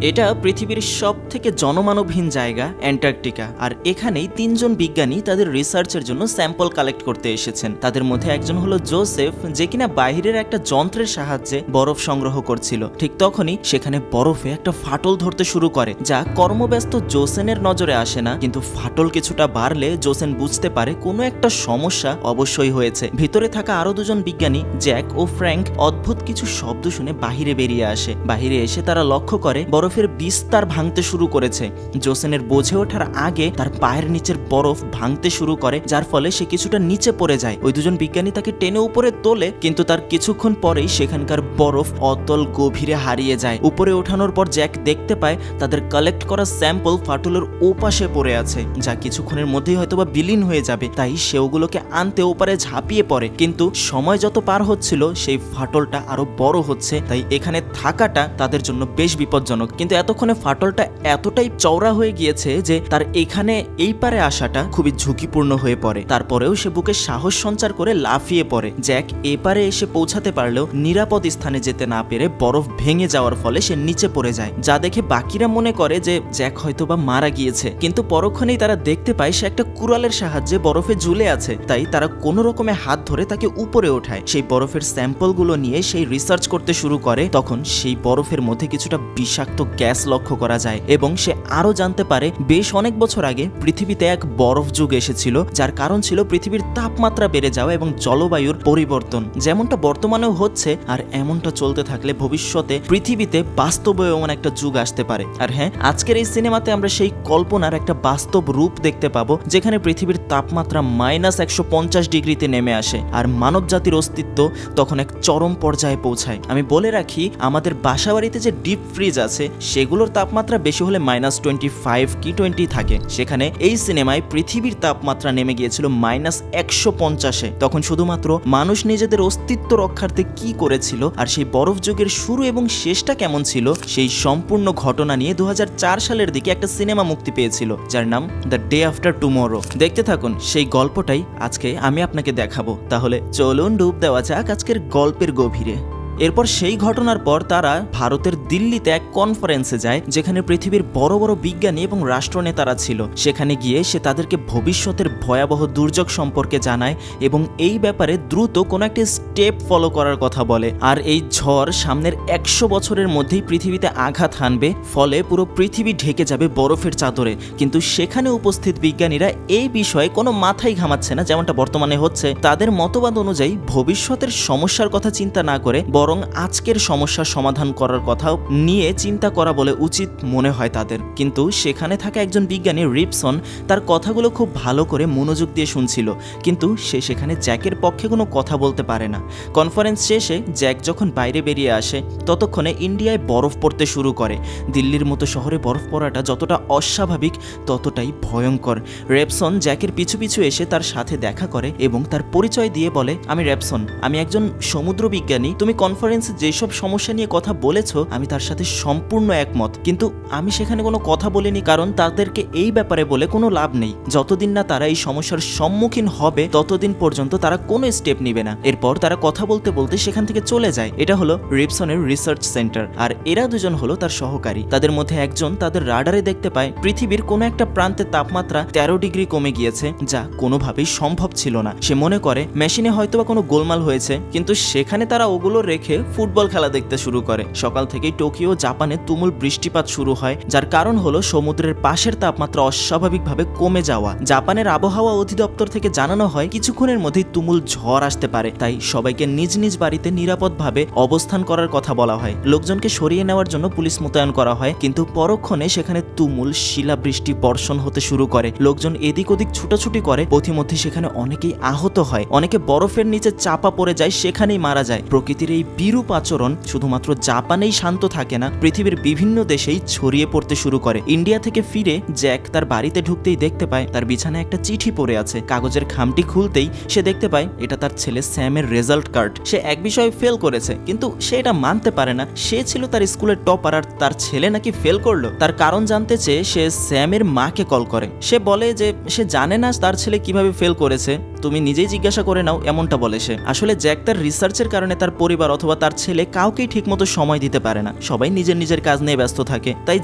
এটা পৃথিবীর সব থেকে জনমানবহীন জায়গা অ্যান্টার্কটিকা, আর এখানেই তিনজন বিজ্ঞানী তাদের রিসার্চের জন্য স্যাম্পল কালেক্ট করতে এসেছেন। তাদের মধ্যে একজন হলো জোসেফ, যে কিনা বাইরের একটা যন্ত্রের সাহায্যে বরফ সংগ্রহ করছিল। ঠিক তখনই সেখানে বরফে একটা ফাটল ধরতে শুরু করে, যা কর্মব্যস্ত জোসেনের নজরে আসে না, কিন্তু ফাটল কিছুটা বাড়লে জোসেন বুঝতে পারে কোনো একটা সমস্যা অবশ্যই হয়েছে। ভিতরে থাকা আরো দুজন বিজ্ঞানী জ্যাক ও ফ্র্যাঙ্ক অদ্ভুত কিছু শব্দ শুনে বাহিরে বেরিয়ে আসে। বাহিরে এসে তারা লক্ষ্য করে বরফের বিস্তার ভাঙতে শুরু করেছে। জোসেনের বোঝে ওঠার আগে তার পায়ের নিচের বরফ ভাঙতে শুরু করে, যার ফলে সে কিছুটা নিচে পড়ে যায়। ওই দুজন বিজ্ঞানী তাকে টেনে উপরে তোলে, কিন্তু তার কিছুক্ষণ পরেই সেখানকার বরফ অতল গভীরে হারিয়ে যায়। উপরে ওঠানোর পর জ্যাক দেখতে পায় তাদের কালেক্ট করা স্যাম্পল ফাটলের ওপাশে পড়ে আছে, যা কিছুক্ষণের মধ্যেই হয়তোবা বিলীন হয়ে যাবে। তাই সে ওগুলোকে আনতে ওপারে ঝাঁপিয়ে পড়ে, কিন্তু সময় যত পার হচ্ছিল সেই ফাটলটা আরো বড় হচ্ছে। তাই এখানে থাকাটা তাদের জন্য বেশ বিপজ্জনক। কিন্তু এতক্ষণে ফাটলটা এতটাই চওড়া হয়ে গিয়েছে যে তার এখানে এই পারে আসাটা খুবই ঝুঁকিপূর্ণ হয়ে পড়ে। তারপরেও সে বুকে সাহস সঞ্চার করে লাফিয়ে পড়ে। জ্যাক এপারে এসে পৌঁছাতে পারলেও নিরাপদ স্থানে যেতে না পেরে বরফ ভেঙে যাওয়ার ফলে সে নিচে পড়ে যায়, যা দেখে বাকিরা মনে করে যে জ্যাক হয়তোবা মারা গিয়েছে। কিন্তু পরক্ষণেই তারা দেখতে পায় সে একটা কুড়ালের সাহায্যে বরফে ঝুলে আছে। তাই তারা কোনো রকমে হাত ধরে তাকে উপরে ওঠায়। সেই বরফের স্যাম্পলগুলো নিয়ে সেই রিসার্চ করতে শুরু করে। তখন সেই বরফের মধ্যে কিছুটা বিষাক্ত গ্যাস লক্ষ্য করা যায়, এবং সে আরো জানতে পারে বেশ অনেক বছর আগে পৃথিবীতে এক বরফ যুগ এসেছিল, যার কারণ ছিল পৃথিবীর তাপমাত্রা বেড়ে যাওয়া এবং জলবায়ুর পরিবর্তন, যেমনটা বর্তমানেও হচ্ছে। আর এমনটা চলতে থাকলে ভবিষ্যতে পৃথিবীতে বাস্তবে এমন একটা যুগ আসতে পারে। আর হ্যাঁ, আজকের এই সিনেমাতে আমরা সেই কল্পনার একটা বাস্তব রূপ দেখতে পাবো, যেখানে পৃথিবীর তাপমাত্রা -150 ডিগ্রিতে নেমে আসে, আর মানব জাতির অস্তিত্ব তখন এক চরম পর্যায়ে পৌঁছায়। আমি বলে রাখি, আমাদের বাসাবাড়িতে যে ডিপ ফ্রিজ আছে সেগুলোর তাপমাত্রা বেশি হলে -25 কি 20 থাকে। সেখানে এই সিনেমায় পৃথিবীর তাপমাত্রা নেমে গিয়েছিল -150-এ। তখন শুধুমাত্র মানুষ নিজেদের অস্তিত্ব রক্ষার্থে কি করেছিল, আর সেই বরফ যুগের শুরু এবং শেষটা কেমন ছিল, সেই সম্পূর্ণ ঘটনা নিয়ে 2004 সালের দিকে একটা সিনেমা মুক্তি পেয়েছিল, যার নাম দ্য ডে আফটার টুমরো। দেখতে থাকুন, সেই গল্পটাই আজকে আমি আপনাকে দেখাবো। তাহলে চলুন ডুব দেওয়া যাক আজকের গল্পের গভীরে। এরপর সেই ঘটনার পর তারা ভারতের দিল্লিতে এক কনফারেন্সে যায়, যেখানে পৃথিবীর বড় বড় বিজ্ঞানী এবং রাষ্ট্রনেতারা ছিল। সেখানে গিয়ে সে তাদেরকে ভবিষ্যতের ভয়াবহ দুর্যোগ সম্পর্কে জানায় এবং এই ব্যাপারে দ্রুত কোনো একটি স্টেপ ফলো করার কথা বলে। আর এই ঝড় সামনের 100 বছরের মধ্যেই পৃথিবীতে আঘাত হানবে, ফলে পুরো পৃথিবী ঢেকে যাবে বরফের চাদরে। কিন্তু সেখানে উপস্থিত বিজ্ঞানীরা এই বিষয়ে কোনো মাথাই ঘামাচ্ছে না, যেমনটা বর্তমানে হচ্ছে। তাদের মতবাদ অনুযায়ী ভবিষ্যতের সমস্যার কথা চিন্তা না করে বরং আজকের সমস্যার সমাধান করার কথা নিয়ে চিন্তা করা বলে উচিত মনে হয় তাদের। কিন্তু সেখানে থাকা একজন বিজ্ঞানী রিপসন তার কথাগুলো খুব ভালো করে মনোযোগ দিয়ে শুনছিল, কিন্তু সে সেখানে জ্যাকের পক্ষে কোনো কথা বলতে পারে না। কনফারেন্স শেষে জ্যাক যখন বাইরে বেরিয়ে আসে, ততক্ষণে ইন্ডিয়ায় বরফ পড়তে শুরু করে। দিল্লির মতো শহরে বরফ পড়াটা যতটা অস্বাভাবিক ততটাই ভয়ঙ্কর। রেপসন জ্যাকের পিছু পিছু এসে তার সাথে দেখা করে এবং তার পরিচয় দিয়ে বলে, আমি রেপসন, আমি একজন সমুদ্র বিজ্ঞানী। তুমি কনফারেন্সে যেসব সমস্যা নিয়ে কথা বলেছো আমি তার সাথে সম্পূর্ণ একমত, কিন্তু আমি সেখানে কোনো কথা বলিনি, কারণ তাদেরকে এই ব্যাপারে বলে কোনো লাভ নেই। যতদিন না তারা এই সমস্যার সম্মুখীন হবে ততদিন পর্যন্ত তারা কোনো স্টেপ নিবে না। এরপর তারা কথা বলতে বলতে সেখান থেকে চলে যায়। এটা হলো রিপসনের রিসার্চ সেন্টার, আর এরা দুজন হলো তার সহকারী। তাদের মধ্যে একজন তাদের রাডারে দেখতে পায় পৃথিবীর কোনো একটা প্রান্তে তাপমাত্রা 13 ডিগ্রি কমে গিয়েছে, যা কোনোভাবেই সম্ভব ছিল না। সে মনে করে মেশিনে হয়তোবা কোনো গোলমাল হয়েছে, কিন্তু সেখানে তারা ওগুলো রেখে ফুটবল খেলা দেখতে শুরু করে। সকাল থেকেই টোকিও জাপানে তুমুল বৃষ্টিপাত শুরু হয়, যার কারণ হলো সমুদ্রের পাশের তাপমাত্রা অস্বাভাবিকভাবে কমে যাওয়া। জাপানের আবহাওয়া অধিদপ্তর থেকে জানানো হয় কিছুক্ষণের মধ্যেই তুমুল ঝড় আসতে পারে, তাই সবাইকে নিজ নিজ বাড়িতে নিরাপদভাবে অবস্থান করার কথা বলা হয়। লোকজনকে সরিয়ে নেওয়ার জন্য পুলিশ মোতায়েন করা হয়, কিন্তু পরক্ষণে সেখানে তুমুল শিলাবৃষ্টি বর্ষণ হতে শুরু করে। লোকজন এদিক ওদিক ছুটাছুটি করে, পথিমধ্যে সেখানে অনেকেই আহত হয়, অনেকে বরফের নিচে চাপা পড়ে যায়, সেখানেই মারা যায়। প্রকৃতির এই বিরূপ আচরণ শুধুমাত্র জাপানেই শান্ত থাকে না, পৃথিবীর বিভিন্ন দেশেই ছড়িয়ে পড়তে শুরু করে। ইন্ডিয়া থেকে ফিরে জ্যাক তার বাড়িতে ঢুকতেই দেখতে পায় তার বিছানায় একটা চিঠি পড়ে আছে। কাগজের খামটি খুলতেই সে দেখতে পায় এটা তার ছেলে স্যামের রেজাল্ট কার্ড। সে এক বিষয়ে ফেল করেছে, কিন্তু সে এটা মানতে পারে না। সে ছিল তার স্কুলের টপার, আর তার ছেলে নাকি ফেল করলো। তার কারণ জানতে চেয়ে সে স্যামের মাকে কল করে। সে বলে যে সে জানে না তার ছেলে কিভাবে ফেল করেছে, তুমি নিজেই জিজ্ঞাসা করে নাও, এমনটা বলে সে। আসলে জ্যাক তার রিসার্চের কারণে তার পরিবার অথবা তার ছেলে কাউকেই ঠিকমতো সময় দিতে পারে না, সবাই নিজের নিজের কাজ নিয়ে ব্যস্ত থাকে। তাই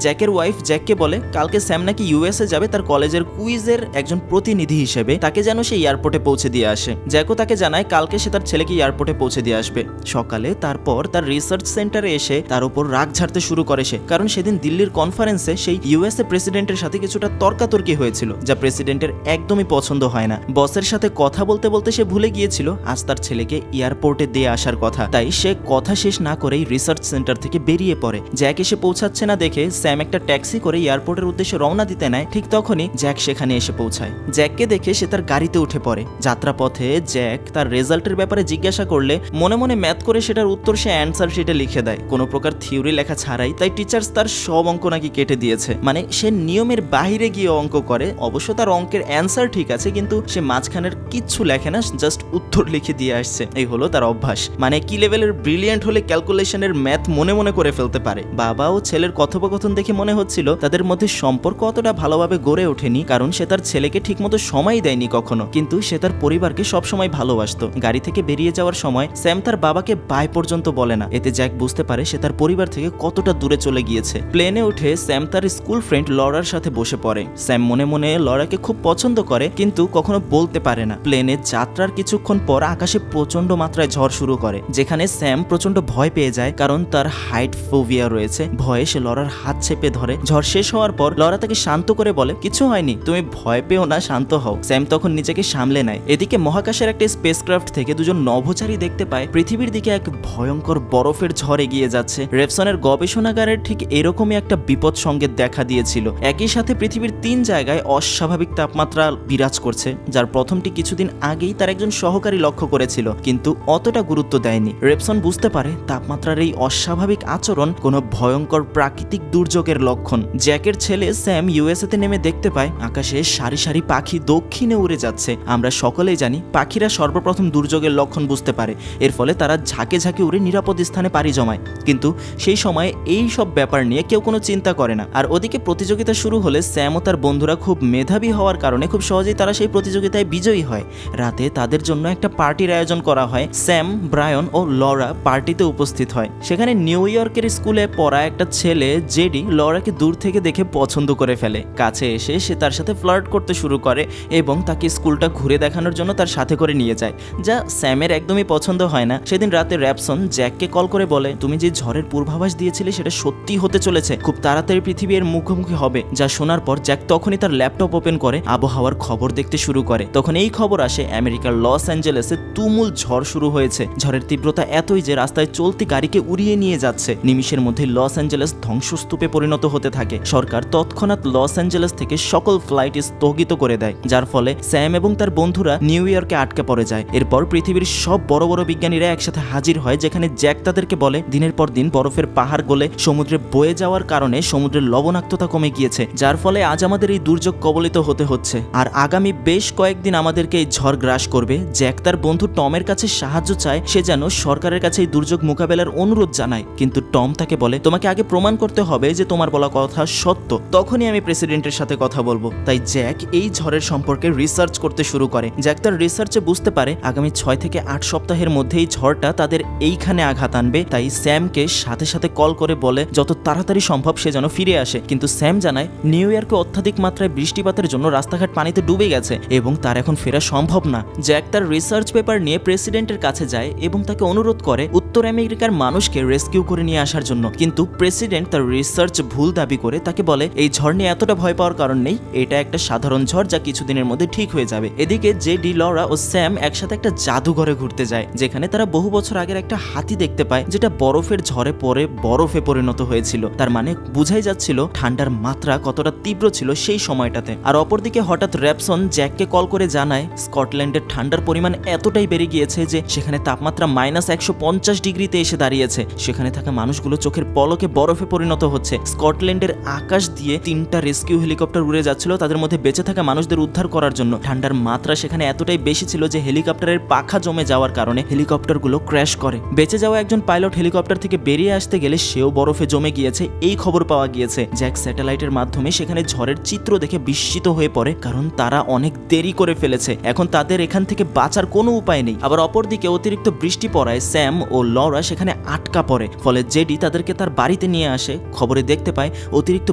জ্যাকের ওয়াইফ জ্যাককে বলে কালকে স্যাম নাকি ইউএসএ যাবে তার কলেজের কুইজের একজন প্রতিনিধি হিসেবে, তাকে যেন সে এয়ারপোর্টে পৌঁছে দিয়ে আসে। জ্যাকও তাকে জানায় কালকে সে তার ছেলেকে এয়ারপোর্টে পৌঁছে দিয়ে আসবে সকালে। তারপর তার রিসার্চ সেন্টারে এসে তার উপর রাগ ঝাড়তে শুরু করে সে, কারণ সেদিন দিল্লির কনফারেন্সে সেই ইউএসএ প্রেসিডেন্টের সাথে কিছুটা তর্কাতর্কি হয়েছিল, যা প্রেসিডেন্টের একদমই পছন্দ হয় না। বসের সাথে কথা বলতে বলতে সে ভুলে গিয়েছিল আজ তার ছেলেকে এয়ারপোর্টে দিয়ে আসার কথা। তাই সে কথা শেষ না করেই রিসার্চ সেন্টার থেকে বেরিয়ে পড়ে। জ্যাক এসে পৌঁছাচ্ছে না দেখে স্যাম একটা ট্যাক্সি করে এয়ারপোর্টের উদ্দেশ্যে রওনা দিতে নেয়। ঠিক তখনই জ্যাক সেখানে এসে পৌঁছায়। জ্যাককে দেখে সে তার গাড়িতে উঠে পড়ে। যাত্রাপথে জ্যাক তার রেজাল্টের ব্যাপারে জিজ্ঞাসা করলে মনে মনে ম্যাথ করে সেটার উত্তর সে অ্যান্সার শিটে লিখে দেয়, কোনো প্রকার থিওরি লেখা ছাড়াই। তাই টিচার্স তার সব অঙ্ক নাকি কেটে দিয়েছে, মানে সে নিয়মের বাইরে গিয়ে অঙ্ক করে। অবশ্য তার অঙ্কের অ্যান্সার ঠিক আছে, কিন্তু সে মাঝখানের কিচ্ছু লেখে না, জাস্ট উত্তর লিখে দিয়ে আসছে। এই হলো তার অভ্যাস। মানে কি লেভেলের ব্রিলিয়েন্ট হলে ক্যালকুলেশনের ম্যাথ মনে মনে করে ফেলতে পারে। বাবা ও ছেলের কথোপকথন দেখে মনে হচ্ছিল তাদের মধ্যে সম্পর্ক অতটা ভালোভাবে গড়ে ওঠেনি, কারণ সে তার ছেলেকে ঠিকমতো সময় দেয়নি কখনো, কিন্তু সে তার পরিবারকে সবসময় ভালোবাসতো। গাড়ি থেকে বেরিয়ে যাওয়ার সময় স্যাম তার বাবাকে বাই পর্যন্ত বলে না। এতে জ্যাক বুঝতে পারে সে তার পরিবার থেকে কতটা দূরে চলে গিয়েছে। প্লেনে উঠে স্যাম তার স্কুল ফ্রেন্ড লরার সাথে বসে পড়ে। স্যাম মনে মনে লরাকে খুব পছন্দ করে, কিন্তু কখনো বলতে পারে না। প্লেনে যাত্রার কিছুক্ষণ পর আকাশে প্রচন্ড মাত্রায় ঝড় শুরু করে, যেখানে স্যাম প্রচন্ড ভয় পেয়ে যায়, কারণ তার হাইট ফোবিয়া রয়েছে। ভয়ে সে লরার হাত চেপে ধরে। ঝড় শেষ হওয়ার পর লরা তাকে শান্ত করে বলে কিছু হয়নি, তুমি ভয় পেও না, শান্ত হও। স্যাম তখন নিজেকে সামলে নেয়। এদিকে মহাকাশের একটা স্পেসক্রাফট থেকে দুজন নভোচারী দেখতে পায় পৃথিবীর দিকে এক ভয়ঙ্কর বরফের ঝড় এগিয়ে যাচ্ছে। রেভসনের গবেষণাগারের ঠিক এরকমই একটা বিপদ সংকেত দেখা দিয়েছিল। একই সাথে পৃথিবীর 3 জায়গায় অস্বাভাবিক তাপমাত্রা বিরাজ করছে, যার প্রথমটি কিছুদিন আগেই তার একজন সহকারী লক্ষ্য করেছিল, কিন্তু অতটা গুরুত্ব দেয়নি। রেভসন বুঝতে পারে তাপমাত্রার এই অস্বাভাবিক আচরণ কোনো ভয়ঙ্কর প্রাকৃতিক দুর্যোগের লক্ষণ। জ্যাকের ছেলে স্যাম ইউএসএতে নেমে দেখতে পায় আকাশে সারি সারি পাখি দক্ষিণে উড়ে যাচ্ছে। আমরা সকলেই জানি পাখিরা সর্বপ্রথম দুর্যোগের লক্ষণ বুঝতে পারে, এর ফলে তারা ঝাঁকে ঝাঁকে উড়ে নিরাপদ স্থানে পাড়ি জমায়। কিন্তু সেই সময় এই সব ব্যাপার নিয়ে কেউ কোনো চিন্তা করে না। আর ওদিকে প্রতিযোগিতা শুরু হলে স্যাম ও তার বন্ধুরা খুব মেধাবী হওয়ার কারণে খুব সহজেই তারা সেই প্রতিযোগিতায় বিজয়ী হয়। রাতে তাদের জন্য একটা পার্টির আয়োজন করা হয়। স্যাম, ব্রায়ন ও লরা পার্টিতে উপস্থিত হয়। সেখানে নিউ ইয়র্কের স্কুলে পড়া একটা ছেলে জেডি লরাকে দূর থেকে দেখে পছন্দ করে ফেলে। কাছে এসে সে তার সাথে ফ্লার্ট করতে শুরু করে এবং তাকে স্কুলটা ঘুরে দেখানোর জন্য তার সাথে করে নিয়ে যায়, যা স্যামের একদমই পছন্দ হয় না। সেদিন রাতে র্যাপসন জ্যাককে কল করে বলে তুমি যে ঝড়ের পূর্বাভাস দিয়েছিলে সেটা সত্যি হতে চলেছে, খুব তাড়াতাড়ি পৃথিবী এর মুখোমুখি হবে। যা শোনার পর জ্যাক তখনই তার ল্যাপটপ ওপেন করে আবহাওয়ার খবর দেখতে শুরু করে। তখন এই খবর আসে আমেরিকার লস অ্যাঞ্জেলেসে তুমুল ঝড় শুরু হয়েছে। ঝড়ের তীব্রতা এতই যে রাস্তায় চলতি গাড়িকে উড়িয়ে নিয়ে যাচ্ছে। নিমিষের মধ্যে লস অ্যাঞ্জেলেস ধ্বংসস্তূপে পরিণত হতে থাকে। সরকার তৎক্ষণাৎ লস অ্যাঞ্জেলেস থেকে সকল ফ্লাইট স্থগিত করে দেয়, যার ফলে স্যাম এবং তার বন্ধুরা নিউ ইয়র্কে আটকে পড়ে যায়। এরপর পৃথিবীর সব বড় বড় বিজ্ঞানীরা একসাথে হাজির হয়, যেখানে জ্যাক তাদেরকে বলে দিনের পর দিন বরফের পাহাড় গলে সমুদ্রে বয়ে যাওয়ার কারণে সমুদ্রের লবণাক্ততা কমে গিয়েছে, যার ফলে আজ আমাদের এই দুর্যোগ কবলিত হতে হচ্ছে। আর আগামী বেশ কয়েকদিন আমাদেরকে এই ঝড় গ্রাস করবে। জ্যাক তার বন্ধু টমের কাছে সাহায্য চায়, সে যেন সরকারের কাছে এই দুর্যোগ মোকাবেলার অনুরোধ জানায়। কিন্তু টম তাকে বলে তোমাকে আগে প্রমাণ করতে হবে যে তোমার বলা কথা সত্য, তখনই আমি প্রেসিডেন্টের সাথে কথা বলবো। তাই জ্যাক এই ঝড়ের সম্পর্কে রিসার্চ করতে শুরু করে। জ্যাক তার রিসার্চে বুঝতে পারে আগামী 6 থেকে 8 সপ্তাহের মধ্যে এই ঝড়টা তাদের এইখানে আঘাত আনবে। তাই স্যামকে সাথে সাথে কল করে বলে যত তাড়াতাড়ি সম্ভব সে যেন ফিরে আসে। কিন্তু স্যাম জানায় নিউ ইয়র্কে অত্যাধিক মাত্রায় বৃষ্টিপাতের জন্য রাস্তাঘাট পানিতে ডুবে গেছে এবং তার এখন ফেরা সম্ভব না। জ্যাক তার রিসার্চ পেপার নিয়ে প্রেসিডেন্টের কাছে যায় এবং তাকে অনুরোধ করে উত্তর আমেরিকার মানুষকে রেস্কিউ করে নিয়ে আসার জন্য। কিন্তু প্রেসিডেন্ট তার রিসার্চ ভুল দাবি করে তাকে বলে এই ঝড় নিয়ে এতটা ভয় পাওয়ার কারণ নেই, এটা একটা সাধারণ ঝড় যা কিছুদিনের মধ্যে ঠিক হয়ে যাবে। এদিকে জেডি, লরা ও স্যাম একসাথে একটা জাদুঘরে ঘুরতে যায়, যেখানে তারা বহু বছর আগের একটা হাতি দেখতে পায় যেটা বরফের ঝড়ে পরে বরফে পরিণত হয়েছিল। তার মানে বুঝাই যাচ্ছিল ঠান্ডার মাত্রা কতটা তীব্র ছিল সেই সময়টাতে। আর অপরদিকে হঠাৎ র্যাপসন জ্যাককে কল করে জানায় স্কটল্যান্ডের ঠান্ডার পরিমাণ এতটাই বেড়ে গিয়েছে যে সেখানে তাপমাত্রা -150 ডিগ্রিতে এসে দাঁড়িয়েছে। সেখানে থাকা মানুষগুলো চোখের পলকে বরফে পরিণত হচ্ছে। স্কটল্যান্ডের আকাশ দিয়ে 3টা রেস্কিউ হেলিকপ্টার উড়ে যাচ্ছিল তাদের মধ্যে বেঁচে থাকা মানুষদের উদ্ধার করার জন্য। ঠান্ডার মাত্রা সেখানে এতটাই বেশি ছিল যে হেলিকপ্টারের পাখা জমে যাওয়ার কারণে হেলিকপ্টারগুলো ক্র্যাশ করে। বেঁচে যাওয়া একজন পাইলট হেলিকপ্টার থেকে বেরিয়ে আসতে গেলে সেও বরফে জমে গিয়েছে, এই খবর পাওয়া গিয়েছে। জ্যাক স্যাটেলাইটের মাধ্যমে সেখানে ঝড়ের চিত্র দেখে বিস্মিত হয়ে পড়ে, কারণ তারা অনেক দেরি করে ফেলেছে। এখন তাদের এখান থেকে বাঁচার কোনো উপায় নেই। আবার অপরদিকে অতিরিক্ত বৃষ্টি পড়ায় স্যাম ও লরা সেখানে আটকা পড়ে, ফলে জেডি তাদেরকে তার বাড়িতে নিয়ে আসে। খবরে দেখতে পায় অতিরিক্ত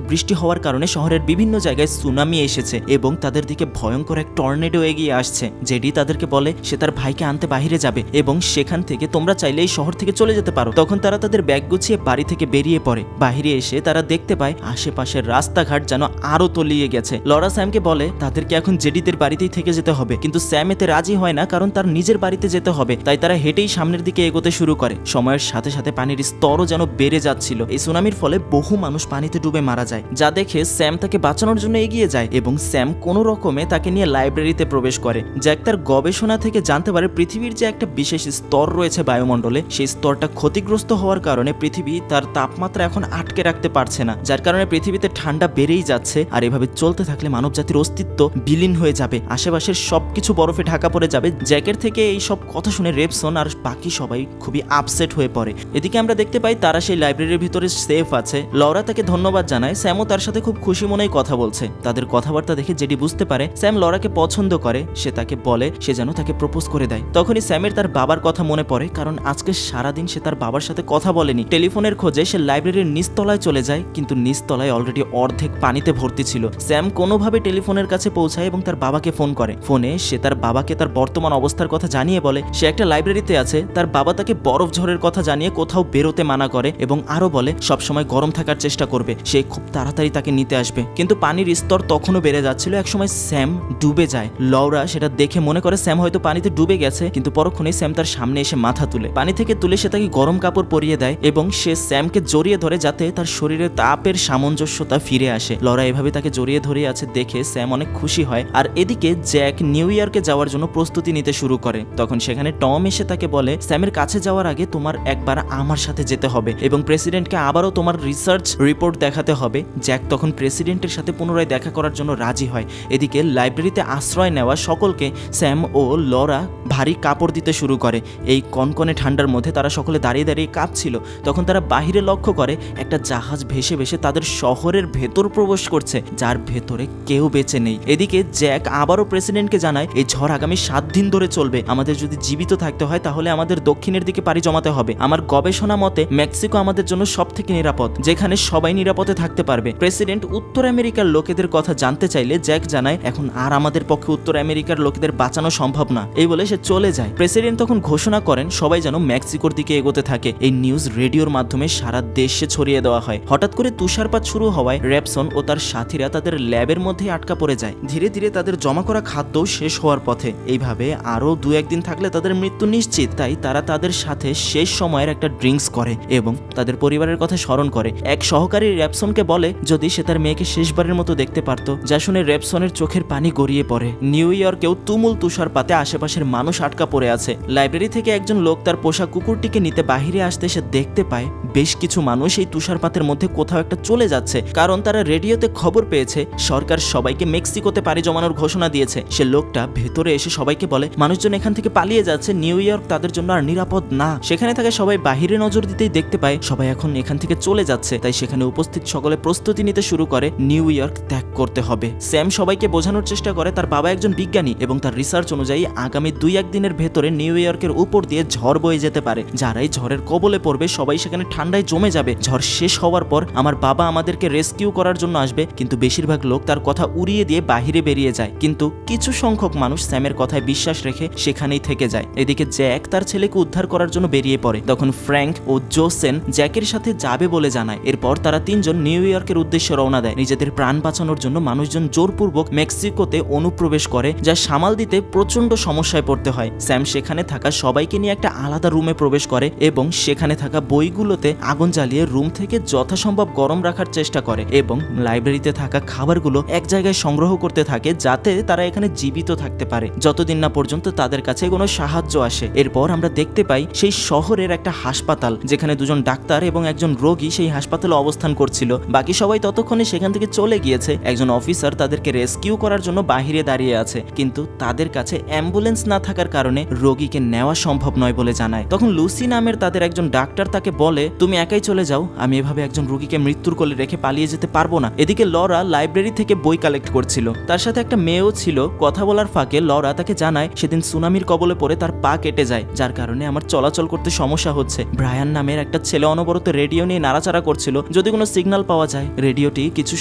বৃষ্টি হওয়ার কারণে শহরের বিভিন্ন জায়গায় সুনামি এসেছে এবং তাদের দিকে ভয়ঙ্কর এক টর্নেডো এগিয়ে আসছে। জেডি তাদেরকে বলে সে তার ভাইকে আনতে বাহিরে যাবে এবং সেখান থেকে তোমরা চাইলে এই শহর থেকে চলে যেতে পারো। তখন তারা তাদের ব্যাগ গুছিয়ে বাড়ি থেকে বেরিয়ে পড়ে। বাহিরে এসে তারা দেখতে পায় আশেপাশের রাস্তাঘাট যেন আরো তলিয়ে গেছে। লরা স্যামকে বলে তাদেরকে এখন জেডিদের বাড়িতেই থেকে যেতে হবে, কিন্তু স্যাম এতে রাজি হয় না, কারণ তার নিজের বাড়িতে যেতে হবে। তাই তারা হেঁটেই সামনের দিকে এগোতে শুরু করে। সময়ের সাথে সাথে পানির স্তরও যেন বেড়ে যাচ্ছিল। এই সুনামির ফলে বহু মানুষ পানিতে ডুবে মারা যায়, যা দেখে স্যাম তাকে বাঁচানোর জন্য এগিয়ে যায় এবং স্যাম কোনো রকমে তাকে নিয়ে লাইব্রেরিতে প্রবেশ করে। জ্যাক তার গবেষণা থেকে জানতে পারে পৃথিবীর যে একটা বিশেষ স্তর রয়েছে বায়ুমণ্ডলে, সেই স্তরটা ক্ষতিগ্রস্ত হওয়ার কারণে পৃথিবী তার তাপমাত্রা এখন আটকে রাখতে পারছে না, যার কারণে পৃথিবীতে ঠান্ডা বেড়েই যাচ্ছে। আর এভাবে চলতে থাকলে মানব জাতির অস্তিত্ব বিলীন হয়ে যাবে, আশেপাশের সবকিছু বরফে ঢাকা পড়ে যাবে। জ্যাকের থেকে এই সব কথা শুনে রেপসন আর বাকি সবাই খুবই আপসেট হয়ে পড়ে। এদিকে আমরা দেখতে পাই তারা সেই লাইব্রেরির ভিতরে সেফ আছে। লরা তাকে ধন্যবাদ জানায়। স্যামও তার সাথে খুব খুশি মনেই কথা বলছে। তাদের কথাবার্তা দেখে জেডি বুঝতে পারে স্যাম লরাকে পছন্দ করে। সে তাকে বলে সে যেন তাকে প্রপোজ করে দেয়। তখনই স্যামের তার বাবার কথা মনে পড়ে, কারণ আজকে সারাদিন সে তার বাবার সাথে কথা বলেনি। টেলিফোনের খোঁজে সে লাইব্রেরির নিচতলায় চলে যায়, কিন্তু নিচতলায় অলরেডি অর্ধেক পানিতে ভর্তি ছিল। স্যাম কোনোভাবে টেলিফোনের কাছে পৌঁছায় এবং তার বাবাকে ফোন করে। ফোনে সে তার বাবাকে তার বর্তমান অবস্থার কথা জানিয়ে বলে সে একটা লাইব্রেরিতে আছে। তার বাবা তাকে বরফ ঝড়ের কথা জানিয়ে কোথাও বেরোতে মানা করে এবং আরো বলে সবসময় গরম থাকার চেষ্টা করবে, সে খুব তাড়াতাড়ি তাকে নিতে আসবে। কিন্তু পানির স্তর তখনও বেড়ে যাচ্ছিল। একসময় স্যাম ডুবে যায়। লরা সেটা দেখে মনে করে স্যাম হয়তো পানিতে ডুবে গেছে, কিন্তু পরক্ষণেই স্যাম তার সামনে এসে মাথা তুলে পানি থেকে তুলে সে তাকে গরম কাপড় পরিয়ে দেয় এবং সে স্যামকে জড়িয়ে ধরে যাতে তার শরীরে তাপের সামঞ্জস্যতা ফিরে আসে। লরা এভাবে তাকে জড়িয়ে ধরে আছে দেখে স্যাম অনেক খুশি হয়। আর এদিকে জ্যাক নিউ ইয়র্কে যাওয়ার জন্য প্রস্তুতি নিতে শুরু করে। তখন সেখানে টম এসে তাকে বলে স্যামের কাছে যাওয়ার আগে তোমার একবার আমার সাথে যেতে হবে এবং প্রেসিডেন্টকে আবারও তোমার রিসার্চ রিপোর্ট দেখাতে হবে। জ্যাক তখন প্রেসিডেন্টের সাথে পুনরায় দেখা করার জন্য রাজি হয়। এদিকে লাইব্রেরিতে আশ্রয় নেওয়া সকলকে স্যাম ও লরা ভারী কাপড় দিতে শুরু করে। এই কনকনে ঠান্ডার মধ্যে তারা সকলে দাঁড়িয়ে দাঁড়িয়ে কাঁপছিল। তখন তারা বাহিরে লক্ষ্য করে একটা জাহাজ ভেসে ভেসে তাদের শহরের ভেতর প্রবেশ করছে, যার ভেতরে কেউ বেঁচে নেই। এদিকে জ্যাক আবারও প্রেসিডেন্টকে জানায় এই ঝড় আগামী 7 দিন ধরে চলবে। আমাদের যদি জীবিত থাকতে হয় তাহলে আমাদের দক্ষিণের দিকে পাড়ি জমাতে হবে। আমার গবেষণা মতে মেক্সিকো আমাদের জন্য সব থেকে নিরাপদ, যেখানে সবাই নিরাপদে থাকতে পারবে। প্রেসিডেন্ট উত্তর আমেরিকার লোকেদের কথা জানতে চাইলে জ্যাক জানায় এখন আর আমাদের পক্ষে উত্তর আমেরিকার লোকেদের বাঁচানো সম্ভব না। এই বলে সে চলে যায়। প্রেসিডেন্ট তখন ঘোষণা করেন সবাই যেন মেক্সিকোর দিকে এগোতে থাকে। এই নিউজ রেডিওর মাধ্যমে সারা দেশে ছড়িয়ে দেওয়া হয়। হঠাৎ করে তুষারপাত শুরু হওয়ায় রেপসন ও তার সাথীরা তাদের ল্যাবের মধ্যে আটকা পড়ে যায়। ধীরে ধীরে তাদের জমা করা খাদ্য শেষ হওয়ার পথে। এইভাবে আরো 2-1 দিন থাকলে তাদের মৃত্যু নিশ্চিত। তাই তারা তাদের সাথে শেষ সময়ের একটা ড্রিঙ্কস করে এবং তাদের পরিবারের কথা স্মরণ করে। এক সহকারী রেপসনকে বলে যদি সে তার মেয়েকে শেষবারের মতো দেখতে পারত, যা শুনে রেপসনের চোখের পানি গড়িয়ে পড়ে। নিউ ইয়র্কেও তুমুল তুষারপাতে আশেপাশের মানুষ আটকা পড়ে আছে। লাইব্রেরি থেকে একজন লোক তার পোষা কুকুরটিকে নিতে বাহিরে আসতে সে দেখতে পায় বেশ কিছু মানুষ এই তুষারপাতের মধ্যে কোথাও একটা চলে যাচ্ছে, কারণ তারা রেডিওতে খবর পেয়েছে সরকার সবাইকে মেক্সিকোতে পাড়ি জমানোর ঘোষণা দিয়েছে। সে লোকটা ভেতরে এসে সবাইকে বলে মানুষজন এখান থেকে পালিয়ে যাচ্ছে, নিউ ইয়র্ক তাদের জন্য আর নিরাপদ না। সেখানে থাকে সবাই বাহিরে নজর দিতেই দেখতে পায় সবাই এখন এখান থেকে চলে যাচ্ছে। তাই সেখানে উপস্থিত সকলে প্রস্তুতি নিতে শুরু করে নিউ ইয়র্ক ত্যাগ করতে হবে। স্যাম সবাইকে বোঝানোর চেষ্টা করে তার বাবা একজন বিজ্ঞানী এবং তার রিসার্চ অনুযায়ী আগামী 2-1 দিনের ভেতরে নিউ ইয়র্কের উপর দিয়ে ঝড় বয়ে যেতে পারে। যারাই ঝড়ের কবলে পড়বে সবাই সেখানে ঠান্ডায় জমে যাবে। ঝড় শেষ হওয়ার পর আমার বাবা আমাদেরকে রেস্কিউ করার জন্য আসবে। কিন্তু বেশিরভাগ লোক তার কথা উড়িয়ে দিয়ে বাহিরে বেরিয়ে যায়, কিন্তু কিছু সংখ্যক মানুষ স্যামের কথায় বিশ্বাস রেখে সেখানেই থেকে যায়। এদিকে জ্যাক তার ছেলেকে উদ্ধার করার জন্য বেরিয়ে পড়ে। তখন ফ্র্যাঙ্ক ও জোসেন জ্যাকের সাথে যাবে বলে জানায়। এরপর তারা 3 জন নিউ ইয়র্কের উদ্দেশ্যে রওনা দেয়। নিজেদের প্রাণ বাঁচানোর জন্য মানুষজন জোরপূর্বক মেক্সিকোতে অনুপ্রবেশ করে, যা সামাল দিতে প্রচন্ড সমস্যায় পড়তে হয়। স্যাম সেখানে থাকা সবাইকে নিয়ে একটা আলাদা রুমে প্রবেশ করে এবং সেখানে থাকা বইগুলোতে আগুন জ্বালিয়ে রুম থেকে যথাসম্ভব গরম রাখার চেষ্টা করে এবং লাইব্রেরিতে থাকা খাবারগুলো এক জায়গায় সংগ্রহ করতে থাকে যাতে তারা এখানে জীবিত থাকতে পারে যতদিন না পর্যন্ত তাদের কাছে কোনো সাহায্য আসে। এরপর আমরা দেখতে পাই সেই শহরের একটা হাসপাতাল, যেখানে 2 জন ডাক্তার এবং একজন রোগী সেই হাসপাতালে অবস্থান করছিল। বাকি সবাই ততক্ষণে সেখান থেকে চলে গিয়েছে। একজন অফিসার তাদেরকে রেস্কিউ করার জন্য বাহিরে দাঁড়িয়ে আছে, কিন্তু তাদের কাছে অ্যাম্বুলেন্স না থাকার কারণে রোগীকে নেওয়া সম্ভব নয় বলে জানায়। তখন লুসি নামের তাদের একজন ডাক্তার তাকে বলে তুমি একাই চলে যাও, আমি এভাবে একজন রোগীকে মৃত্যুর কোলে রেখে পালিয়ে যেতে পারবো না। এদিকে লরা লাইব্রেরি থেকে বই কালেক্ট করছিল, তার সাথে একটা মেয়েও ছিল। কথা বলার করার ফাঁকে লরা তাকে জানায় সেদিন সুনামির কবলে পড়ে তার পা কেটে যায়, যার কারণে আমার চলাচল করতে সমস্যা হচ্ছে। ব্রায়ান নামের একটা ছেলে অনবরত রেডিও নিয়ে নাড়াচাড়া করছিল, যদি কোনো সিগন্যাল পাওয়া যায়। রেডিওটি কিছু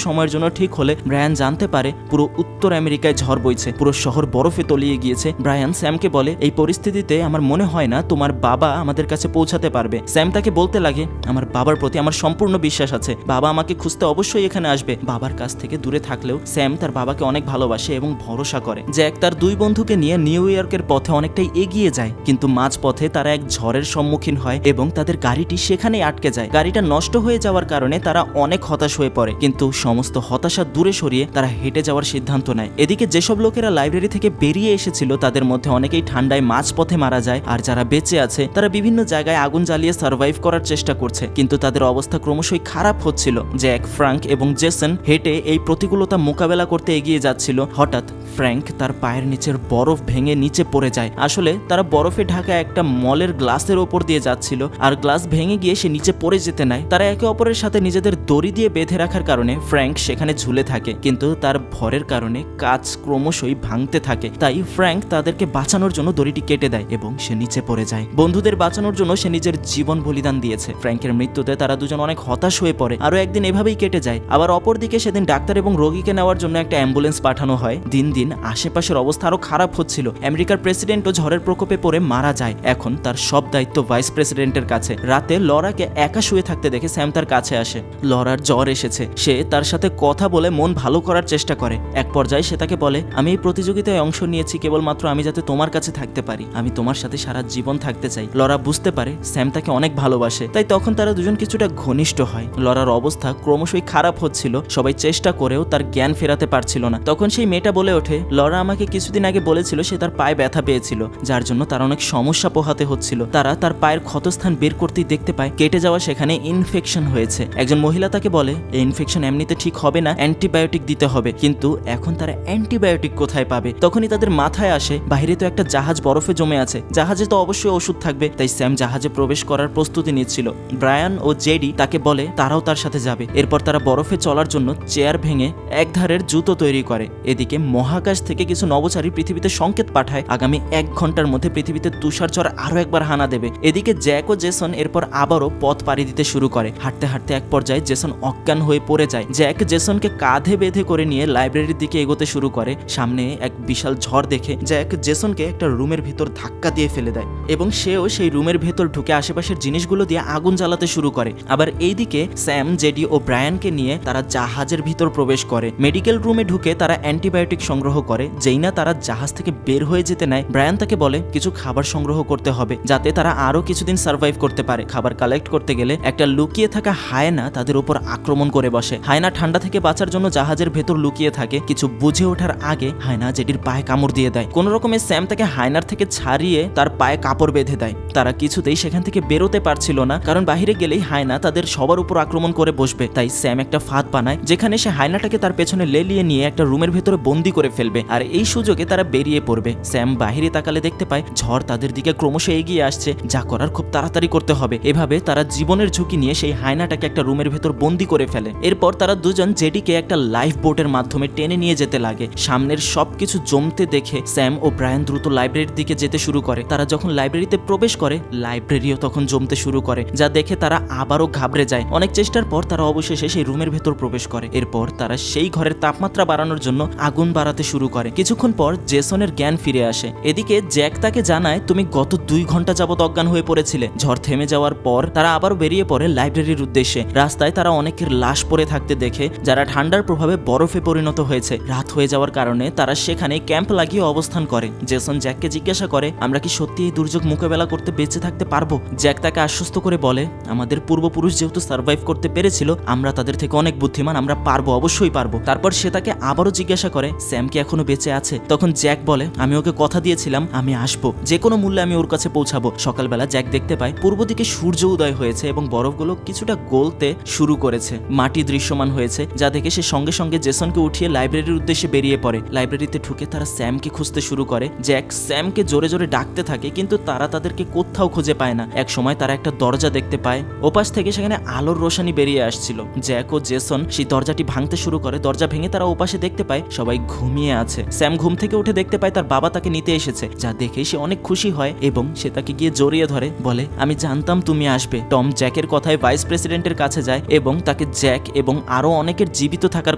সময়ের জন্য ঠিক হলে ব্রায়ান জানতে পারে পুরো উত্তর আমেরিকায় ঝড় বইছে, পুরো শহর বরফে তলিয়ে গিয়েছে। ব্রায়ান স্যামকে বলে, এই পরিস্থিতিতে আমার মনে হয় না তোমার বাবা আমাদের কাছে পৌঁছাতে পারবে। স্যাম তাকে বলতে লাগে, আমার বাবার প্রতি আমার সম্পূর্ণ বিশ্বাস আছে, বাবা আমাকে খুঁজতে অবশ্যই এখানে আসবে। বাবার কাছ থেকে দূরে থাকলেও স্যাম তার বাবাকে অনেক ভালোবাসে এবং ভরসা করে। জ্যাক তার দুই বন্ধুকে নিয়ে নিউ ইয়র্কের পথে অনেকটাই এগিয়ে যায়, কিন্তু মাঝপথে তারা এক ঝড়ের সম্মুখীন হয় এবং তাদের গাড়িটি সেখানেই আটকে যায়। গাড়িটা নষ্ট হয়ে যাওয়ার কারণে তারা অনেক হতাশ হয়ে পড়ে, কিন্তু সমস্ত হতাশা দূরে সরিয়ে তারা হেঁটে যাওয়ার সিদ্ধান্ত নেয়। এদিকে যেসব লোকেরা লাইব্রেরি থেকে বেরিয়ে এসেছিল তাদের মধ্যে অনেকেই ঠান্ডায় মাঝপথে মারা যায়, আর যারা বেঁচে আছে তারা বিভিন্ন জায়গায় আগুন জ্বালিয়ে সার্ভাইভ করার চেষ্টা করছে, কিন্তু তাদের অবস্থা ক্রমশই খারাপ হচ্ছিল। জ্যাক, ফ্রাঙ্ক এবং জেসন হেঁটে এই প্রতিকূলতা মোকাবেলা করতে এগিয়ে যাচ্ছিল। হঠাৎ ফ্র্যাঙ্ক তার পায়ের নিচের বরফ ভেঙে নিচে পড়ে যায়। আসলে তারা বরফে ঢাকা একটা মলের গ্লাসের ওপর দিয়ে যাচ্ছিল, আর গ্লাস ভেঙে গিয়ে সে নিচে পড়ে যেতে নেয়। তারা একে অপরের সাথে নিজেদের দড়ি দিয়ে বেঁধে রাখার কারণে ফ্র্যাঙ্ক সেখানে ঝুলে থাকে, কিন্তু তার ভরের কারণে কাঁচ ক্রমশই ভাঙতে থাকে। তাই ফ্র্যাঙ্ক তাদেরকে বাঁচানোর জন্য দড়িটি কেটে দেয় এবং সে নিচে পড়ে যায়। বন্ধুদের বাঁচানোর জন্য সে নিজের জীবন বলিদান দিয়েছে। ফ্র্যাঙ্কের মৃত্যুতে তারা দুজন অনেক হতাশ হয়ে পড়ে। আরো একদিন এভাবেই কেটে যায়। আবার অপরদিকে সেদিন ডাক্তার এবং রোগীকে নেওয়ার জন্য একটা অ্যাম্বুলেন্স পাঠানো হয়। দিন দিন আশেপাশের অবস্থা আরো খারাপ হচ্ছিল। আমেরিকার প্রেসিডেন্টও ঝড়ের প্রকোপে পড়ে মারা যায়। এখন তার সব দায়িত্ব ভাইস প্রেসিডেন্টের কাছে। রাতে লরাকে একা শুয়ে থাকতে দেখে স্যাম তার কাছে আসে। লরার জ্বর এসেছে, সে তার সাথে কথা বলে মন ভালো করার চেষ্টা করে। এক পর্যায়ে সে তাকে বলে, আমি এই প্রতিযোগিতায় অংশ নিয়েছি কেবলমাত্র আমি যাতে তোমার কাছে থাকতে পারি, আমি তোমার সাথে সারা জীবন থাকতে চাই। লরা বুঝতে পারে স্যাম তাকে অনেক ভালোবাসে, তাই তখন তারা দুজন কিছুটা ঘনিষ্ঠ হয়। লরার অবস্থা ক্রমশই খারাপ হচ্ছিল, সবাই চেষ্টা করেও তার জ্ঞান ফেরাতে পারছিল না। তখন সেই মেয়েটা বলে ওঠে, লরা আমাকে কিছুদিন আগে বলেছিল সে তার পায়ে ব্যথা পেয়েছিল, যার জন্য তার অনেক সমস্যা পোহাতে হচ্ছিল। তারা তার পায়ের ক্ষতস্থান বের করতেই দেখতে পায় কেটে যাওয়া সেখানে ইনফেকশন হয়েছে। একজন মহিলা তাকে বলে, এই ইনফেকশন এমনিতে ঠিক হবে না, অ্যান্টিবায়োটিক দিতে হবে। কিন্তু এখন তারা অ্যান্টিবায়োটিক কোথায় পাবে? তখনই তাদের মাথায় আসে বাইরে তো একটা জাহাজ বরফে জমে আছে, জাহাজে তো অবশ্যই ওষুধ থাকবে। তাই স্যাম জাহাজে প্রবেশ করার প্রস্তুতি নিচ্ছিল। ব্রায়ান ও জেডি তাকে বলে তারাও তার সাথে যাবে। এরপর তারা বরফে চলার জন্য চেয়ার ভেঙে এক ধারের জুতো তৈরি করে। এদিকে মহাকাশ থেকে কিছু নভোচারী পৃথিবীতে সংকেত পাঠায় আগামী 1 ঘন্টার মধ্যে পৃথিবীতে তুষার ঝড় আরো একবার হানা দেবে। এদিকে জ্যাক ও জেসন এরপর আবারও পথ পাড়ি দিতে শুরু করে। হাঁটতে হাঁটতে এক পর্যায়ে জেসন অজ্ঞান হয়ে পড়ে যায়। জ্যাক জেসনকে কাঁধে বেঁধে করে নিয়ে লাইব্রেরির দিকে এগোতে শুরু করে। সামনে এক বিশাল ঝড় দেখে জ্যাক জেসনকে একটা রুমের ভিতর ধাক্কা দিয়ে ফেলে দেয় এবং সেও সেই রুমের ভেতর ঢুকে আশেপাশের জিনিসগুলো দিয়ে আগুন জ্বালাতে শুরু করে। আবার এইদিকে স্যাম, জেডি ও ব্রায়ানকে নিয়ে তারা জাহাজের ভিতর প্রবেশ করে। মেডিকেল রুমে ঢুকে তারা অ্যান্টিবায়োটিক সংগ্রহ করে। যেই না তারা জাহাজ থেকে বের হয়ে যেতে নেয়, ব্রায়ান তাকে বলে কিছু খাবার সংগ্রহ করতে হবে যাতে তারা আরো কিছুদিন সার্ভাইভ করতে পারে। খাবার কালেক্ট করতে গেলে একটা লুকিয়ে থাকা হায়না তাদের উপর আক্রমণ করে বসে। হায়না ঠান্ডা থেকে বাঁচার জন্য জাহাজের ভেতর লুকিয়ে থাকে। কিছু বুঝে ওঠার আগে হায়না জেডির পায়ে কামড় দিয়ে দেয়। কোন রকমে স্যাম তাকে হায়নার থেকে ছাড়িয়ে তার পায়ে কাপড় বেঁধে দেয়। তারা কিছুতেই সেখান থেকে বেরোতে পারছিল না, কারণ বাহিরে গেলেই হায়না তাদের সবার উপর আক্রমণ করে বসবে। তাই স্যাম একটা ফাঁদ বানায় যেখানে সে হায়নাটাকে তার পেছনে লেলিয়ে নিয়ে একটা রুমের ভেতরে বন্দি করে ফেলবে, আর এই সুযোগে তারা বেরিয়ে পড়বে। স্যাম বাহিরে তাকালে দেখতে পায় ঝড় তাদের দিকে ক্রমশ এগিয়ে আসছে, যা করার খুব তাড়াতাড়ি করতে হবে। এভাবে তারা জীবনের ঝুঁকি নিয়ে সেই হায়নাটাকে একটা রুমের ভেতর বন্দি করে ফেলে। এরপর তারা দুজন জেডিকে একটা লাইফ বোটের মাধ্যমে টেনে নিয়ে যেতে লাগে। সামনের সবকিছু জমতে দেখে স্যাম ও ব্রায়ান দ্রুত লাইব্রেরির দিকে যেতে শুরু করে। তারা যখন লাইব্রেরিতে প্রবেশ করে, লাইব্রেরিও তখন জমতে শুরু করে, যা দেখে তারা আবারও ঘাবড়ে যায়। অনেক চেষ্টার পর তারা অবশেষে সেই রুমের ভেতর প্রবেশ করে। এরপর তারা সেই ঘরের তাপমাত্রা বাড়ানোর জন্য আগুন বাড়াতে শুরু করে। কিছুক্ষণ পর জেসনের জ্ঞান ফিরে আসে। এদিকে জ্যাক তাকে জানায়, তুমি গত 2 ঘন্টা যাবত অজ্ঞান হয়ে পড়েছিলে। ঝড় থেমে যাওয়ার পর তারা আবার বেরিয়ে পড়ে লাইব্রেরির উদ্দেশ্যে। রাস্তায় তারা অনেকের লাশ পড়ে থাকতে দেখে, যারা ঠান্ডার প্রভাবে বরফে পরিণত হয়েছে। রাত হয়ে যাওয়ার কারণে তারা সেখানে ক্যাম্প লাগিয়ে অবস্থান করে। জেসন জ্যাককে জিজ্ঞাসা করে, আমরা কি সত্যি এই দুর্যোগ মোকাবেলা করতে বেঁচে থাকতে পারবো? জ্যাক তাকে আশ্বস্ত করে বলে, আমাদের পূর্বপুরুষ যেহেতু সার্ভাইভ করতে পেরেছিল, আমরা তাদের থেকে অনেক বুদ্ধিমান, আমরা পারবো, অবশ্যই পারবো। তারপর সে তাকে আবারও জিজ্ঞাসা করে, স্যাম কি এখনো বেঁচে আছে? তখন জ্যাক বলে, আমি ওকে কথা দিয়েছিলাম আমি আসবো, যে কোনো মূল্যে আমি ওর কাছে পৌঁছাবো। সকালবেলা জ্যাক দেখতে পায় পূর্ব দিকে সূর্য উদয় হয়েছে এবং বরফগুলো কিছুটা গলতে শুরু করেছে, মাটি দৃশ্যমান হয়েছে, যা দেখে সে সঙ্গে সঙ্গে জেসনকে উঠিয়ে লাইব্রেরির উদ্দেশ্যে বেরিয়ে পড়ে। লাইব্রেরিতে ঢুকে তারা স্যামকে খুঁজতে শুরু করে। জ্যাক স্যামকে জোরে জোরে ডাকতে থাকে, কিন্তু তারা তাদেরকে কোথাও খুঁজে পায় না। এক সময় তারা একটা দরজা দেখতে পায়, ওপাশ থেকে সেখানে আলোর রোশানি বেরিয়ে আসছিল। জ্যাক ও জেসন সেই দরজাটি ভাঙতে শুরু করে। দরজা ভেঙে তারা ওপাশে দেখতে পায় সবাই ঘুমিয়ে ঘুমিয়ে আছে। স্যাম ঘুম থেকে উঠে দেখতে পায় তার বাবা তাকে নিতে এসেছে, যা দেখে সে অনেক খুশি হয় এবং সে তাকে গিয়ে জড়িয়ে ধরে, বলে আমি জানতাম তুমি আসবে। টম জ্যাকের কথায় ভাইস প্রেসিডেন্টের কাছে যায় এবং তাকে জ্যাক এবং আরো অনেকের জীবিত থাকার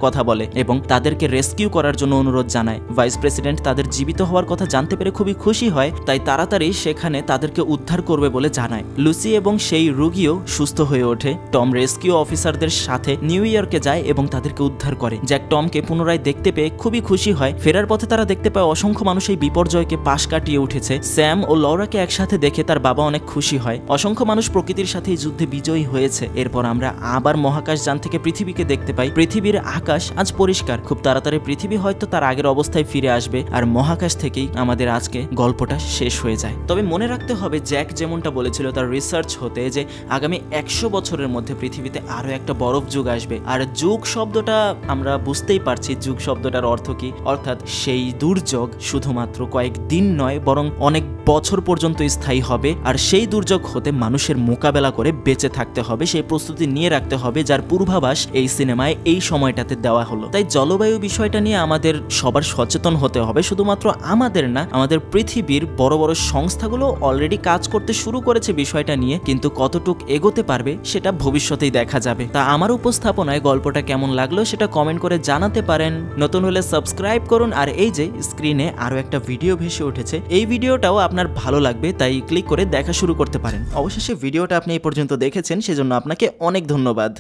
কথা বলে এবং তাদেরকে রেস্কিউ করার জন্য অনুরোধ জানায়। ভাইস প্রেসিডেন্ট তাদের জীবিত হওয়ার কথা জানতে পেরে খুবই খুশি হয়, তাই তাড়াতাড়ি সেখানে তাদেরকে উদ্ধার করবে বলে জানায়। লুসি এবং সেই রোগীও সুস্থ হয়ে ওঠে। টম রেস্কিউ অফিসারদের সাথে নিউ ইয়র্কে যায় এবং তাদেরকে উদ্ধার করে। জ্যাক টমকে পুনরায় দেখতে পেয়ে খুবই খুশি হয়। ফেরার পথে তারা দেখতে পায় অসংখ্য মানুষ এই বিপর্যয়কে পাশ কাটিয়ে উঠেছে। স্যাম ও লরাকে একসাথে দেখে তার বাবা অনেক খুশি হয়। অসংখ্য মানুষ প্রকৃতির সাথে এই যুদ্ধে বিজয়ী হয়েছে। এরপর আমরা আবার মহাকাশযান থেকে পৃথিবীকে দেখতে পাই। পৃথিবীর আকাশ আজ পরিষ্কার। খুব তাড়াতাড়ি পৃথিবী হয়তো তার আগের অবস্থায় ফিরে আসবে আর মহাকাশ থেকেই আমাদের আজকে গল্পটা শেষ হয়ে যায়। তবে মনে রাখতে হবে জ্যাক যেমনটা বলেছিল তার রিসার্চ হতে যে আগামী 100 বছরের মধ্যে পৃথিবীতে আরো একটা বরফ যুগ আসবে। আর যুগ শব্দটা আমরা বুঝতেই পারছি যুগ শব্দটার অর্থ কি, অর্থাৎ সেই দুর্যোগ শুধুমাত্র কয়েকদিন নয় বরং অনেক বছর পর্যন্ত স্থায়ী হবে। আর সেই দুর্যোগ হতে মানুষের মোকাবেলা করে বেঁচে থাকতে হবে, সেই প্রস্তুতি নিয়ে রাখতে হবে, যার পূর্বাভাস এই সিনেমায় এই সময়টাতে দেওয়া হলো। তাই জলবায়ু বিষয়টা নিয়ে আমাদের সবার সচেতন হতে হবে। শুধুমাত্র আমাদের না, আমাদের পৃথিবীর বড় বড় সংস্থাগুলো অলরেডি কাজ করতে শুরু করেছে বিষয়টা নিয়ে, কিন্তু কতটুক এগোতে পারবে সেটা ভবিষ্যতেই দেখা যাবে। তা আমার উপস্থাপনায় গল্পটা কেমন লাগলো সেটা কমেন্ট করে জানাতে পারেন। নতুন হলে সাবস্ক্রাইব করুন। আর এই যে স্ক্রিনে আরো একটা ভিডিও ভেসে উঠেছে, এই ভিডিওটাও আপনার ভালো লাগবে, তাই ক্লিক করে দেখা শুরু করতে পারেন। অবশেষে ভিডিওটা আপনি এই পর্যন্ত দেখেছেন, সেজন্য আপনাকে অনেক ধন্যবাদ।